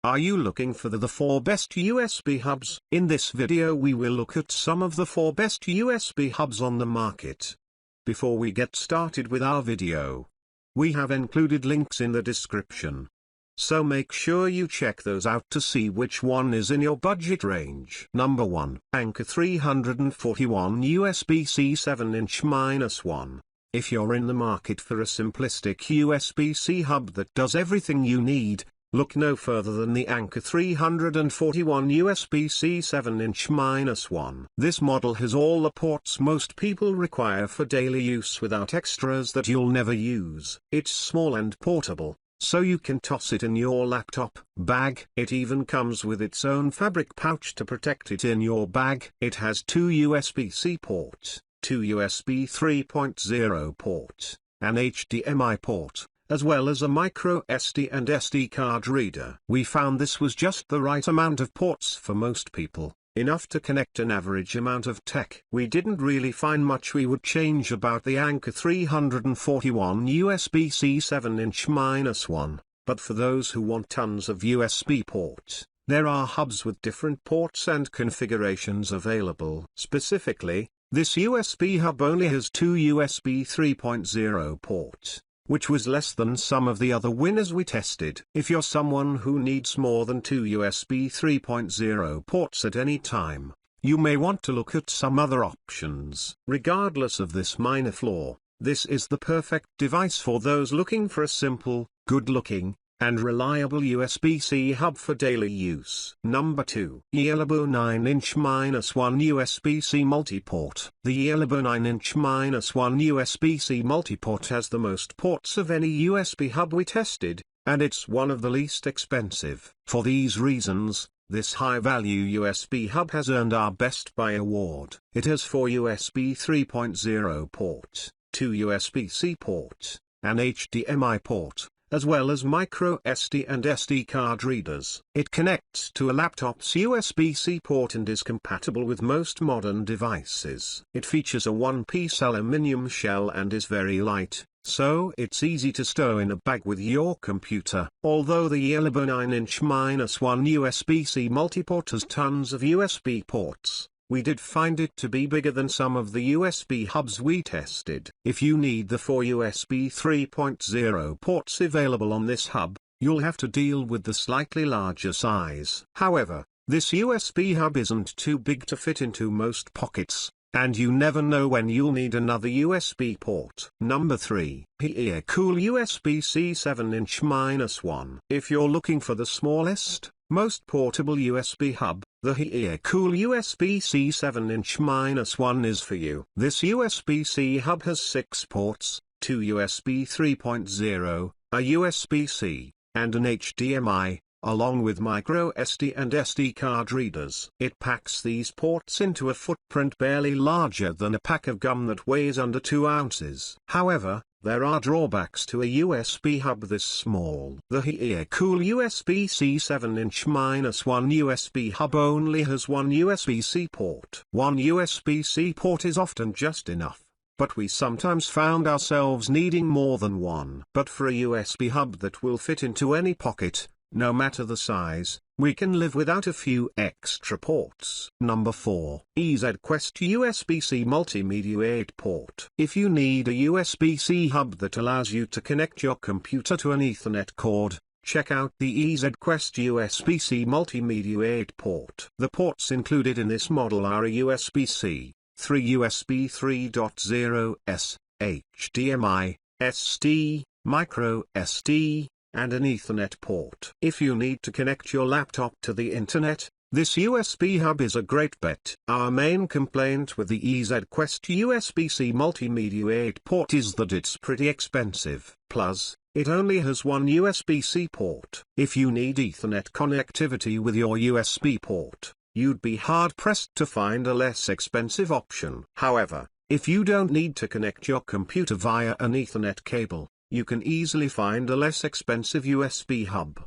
Are you looking for the 4 best USB hubs? In this video we will look at some of the 4 best USB hubs on the market. Before we get started with our video, we have included links in the description. So make sure you check those out to see which one is in your budget range. Number 1. Anker 341 USB C 7"-1. If you're in the market for a simplistic USB C hub that does everything you need, look no further than the Anker 341 USB C 7"-1. This model has all the ports most people require for daily use without extras that you'll never use. It's small and portable, so you can toss it in your laptop bag. It even comes with its own fabric pouch to protect it in your bag. It has 2 USB C ports, 2 USB 3.0 ports, an HDMI port, as well as a micro SD and SD card reader. We found this was just the right amount of ports for most people, enough to connect an average amount of tech. We didn't really find much we would change about the Anker 341 USB C 7"-1, but for those who want tons of USB ports, there are hubs with different ports and configurations available. Specifically, this USB hub only has 2 USB 3.0 ports, which was less than some of the other winners we tested. If you're someone who needs more than 2 USB 3.0 ports at any time, you may want to look at some other options. Regardless of this minor flaw, this is the perfect device for those looking for a simple, good-looking, and reliable USB-C hub for daily use. Number 2. Yeolibo 9"-1 USB C Multiport. The Yeolibo 9"-1 USB C Multiport has the most ports of any USB hub we tested, and it's one of the least expensive. For these reasons, this high-value USB hub has earned our Best Buy award. It has 4 USB 3.0 ports, 2 USB C ports, an HDMI port, as well as micro SD and SD card readers. It connects to a laptop's USB-C port and is compatible with most modern devices. It features a one-piece aluminum shell and is very light, so it's easy to stow in a bag with your computer. Although the Yeolibo 9"-1 USB C Multiport has tons of USB ports, we did find it to be bigger than some of the USB hubs we tested. If you need the 4 USB 3.0 ports available on this hub, you'll have to deal with the slightly larger size. However, this USB hub isn't too big to fit into most pockets, and you never know when you'll need another USB port. Number 3. Hiearcool USB C 7"-1. If you're looking for the smallest, most portable USB hub, the Hiearcool USB C 7"-1 is for you. This USB-C hub has 6 ports, 2 USB 3.0, a USB-C, and an HDMI, along with micro SD and SD card readers. It packs these ports into a footprint barely larger than a pack of gum that weighs under 2 ounces. However, there are drawbacks to a USB hub this small. The Hiearcool USB C 7"-1 USB hub only has 1 USB-C port. 1 USB-C port is often just enough, but we sometimes found ourselves needing more than one. But for a USB hub that will fit into any pocket, no matter the size, we can live without a few extra ports. Number 4. EZQuest USB C Multimedia 8-port. If you need a USB-C hub that allows you to connect your computer to an Ethernet cord, check out the EZQuest USB C Multimedia 8-port. The ports included in this model are a USB-C, 3 USB 3.0 S, HDMI, SD, micro SD, and an Ethernet port. If you need to connect your laptop to the internet, this USB hub is a great bet. Our main complaint with the EZQuest USB C Multimedia 8-port is that it's pretty expensive. Plus, it only has 1 USB-C port. If you need Ethernet connectivity with your USB port, you'd be hard-pressed to find a less expensive option. However, if you don't need to connect your computer via an Ethernet cable, you can easily find a less expensive USB hub.